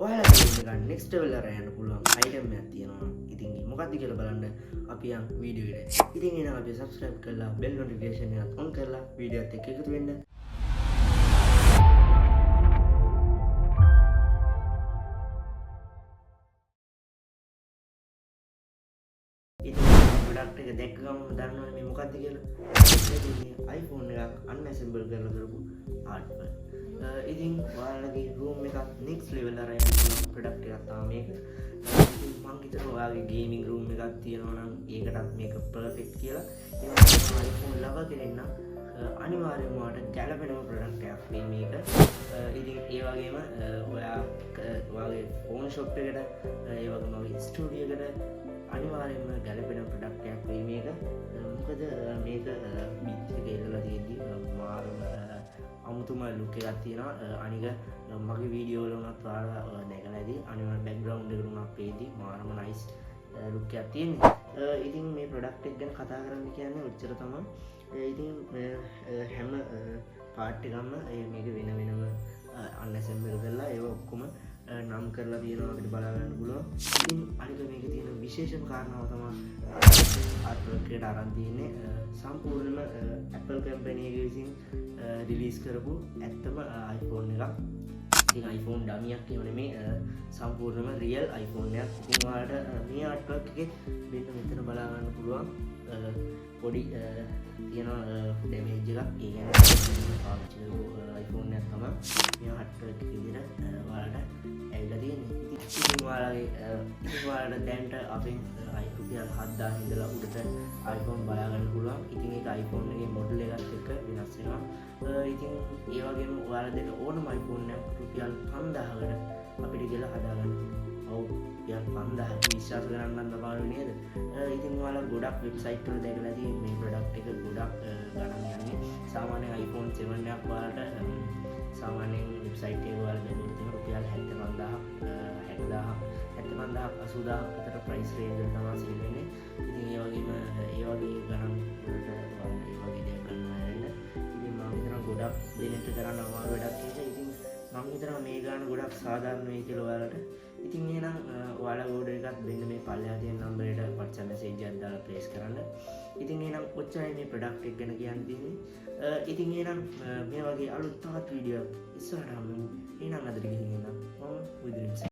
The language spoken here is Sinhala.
ඔයාලා නෙක්ස්ට් ලෙවල් එකට යන්න පුළුවන් අයිටම් එකක් තියෙනවා. ඉතින් මොකක්ද කියලා බලන්න අපි යන් වීඩියෝ එකට. ඉතින් එහෙනම් අපි subscribe කරලා bell notification එකත් on කරලා වීඩියෝත් එක්ක එකතු වෙන්න. ඉතින් ප්‍රොඩක්ට් එක දැක්ක ගමන් දන්නවනේ මේ මොකක්ද කියලා. මේ iPhone එකක් unassemble කරලා කරපු hardware. ඉතින් ඔයාලගේ room එකක් next level අරගෙන යන ප්‍රොඩක්ට් එකක් තමයි මේක. ඉතින් මම හිතනවා ඔයාගේ gaming room එකක් තියෙනවා නම් ඒකටත් මේක perfect කියලා. ඒ වගේම iPhone lover කෙනෙක් නම් අනිවාර්යයෙන්ම ඔයාලට ගැළපෙන ප්‍රොඩක්ට් එකක් මේ මේක. ඉතින් ඒ වගේම ඔයාගේ phone shop එකට ඒ වගේම ඔයාගේ studio එකට අනිවාර්යයෙන්ම ගැළපෙන ප්‍රොඩක්ට් එකක් වෙයි මේක. මොකද මේක බිත් එක එල්ලලා තියෙද්දි මාරම අමුතුම ලුක් එකක් තියෙනවා. අනික මගේ වීඩියෝ වල උනත් ඔයාලා දැකලා ඇති. අනිවාර්ය බෑග්ග්‍රවුන්ඩ් එකට උනත් පේද්දි මාරම නයිස් ලුක් එකක් තියෙනවා. ඉතින් මේ ප්‍රොඩක්ට් එක ගැන කතා කරන්න කියන්නේ ඔච්චර තමයි. ඉතින් හැම පාර්ට් එකක්ම මේක වෙන වෙනම අන්ඇසෙම්බල් කරලා ඒව ඔක්කොම නම් කරලා තියෙනවා අපිට බලා ගන්න පුළුවන්. ඉතින් අනික මේකේ තියෙන විශේෂම කාරණාව තමයි ආර්ට්වර්ක් එකට අරන් තියෙන්නේ සම්පූර්ණයෙන්ම Apple කම්පැනි එක විසින් රිලීස් කරපු ඇත්තම iPhone එකක්. ඉතින් iPhone ඩමියක් කියව නෙමේ සම්පූර්ණයෙන්ම රියල් iPhone එකක්. ඉතින් ඔයාලට මේ ආර්ට්වර්ක් එකේ මෙන්න මෙතන බලා ගන්න පුළුවන් පොඩි තියෙන ඩැමේජ් එකක්. ඒ කියන්නේ පාවිච්චි කරපු iPhone එකක් තමයි මේ ආර්ට්වර්ක් එක විදිහට ඔයාලට ඇවිල්ලා තියෙන්නේ. ඉතින් ඔයාලට දැන්ට අපෙන් රුපියල් 7000 ඉඳලා උඩට iPhone බලා ගන්න පුළුවන්. ඉතින් ඒක iPhone එකේ මොඩල් එකත් එක්ක වෙනස් වෙනවා. ඉතින් ඒ වගේම ඔයාලා දෙන ඕනම iPhone එකක් රුපියල් 5000කට අපිට කියලා හදා ගන්න පුළුවන්. ඔව් රුපියල් 5000 විශ්වාස කරන්න අමාරු නේද? ඉතින් ඔයාලා ගොඩක් වෙබ්සයිට් වල දැකලා තියෙන මේ ප්‍රොඩක්ට් එක ගොඩක් ගණන් යන්නේ. සාමාන්‍යයෙන් iPhone 7 එකක් ඔයාලට සාමාන්‍යයෙන් වෙබ්සයිට් එකේ ඔයාලා දැනුම් තියෙන රුපියල් 75000 75000 80000 විතර ප්‍රයිස් රේන්ජ් එක තමයි සෙල් වෙන්නේ. ඉතින් ඒ වගේ ගණන් වලට ඔයාලා ඒ වගේ දෙයක් ගන්නවා වෙන්න. ඉතින් මම හිතනවා ගොඩක් දෙනෙක්ට කරන්න අමාරු වැඩක් ඒක. ඉතින් මම හිතනවා මේ ගාන ගොඩක් සාධාරණ වෙයි කියලා ඔයාලට. ඉතින් එහෙනම් ඔයාලා ඕඩර් එකක් දෙන්න මේ පල්ලෙහා තියෙන නම්බරයට WhatsApp message එකක් දාලා ප්ලේස් කරන්න. ඉතින් එහෙනම් ඔච්චරයි මේ ප්‍රොඩක්ට් එක ගැන කියන්න තියෙන්නේ. ඉතින් එහෙනම් මේ වගේ අලුත් තවත් වීඩියෝ ඉස්සරහට හම්බෙමු. එහෙනම් අදට ගිහින් එන්න. මම විදිරින්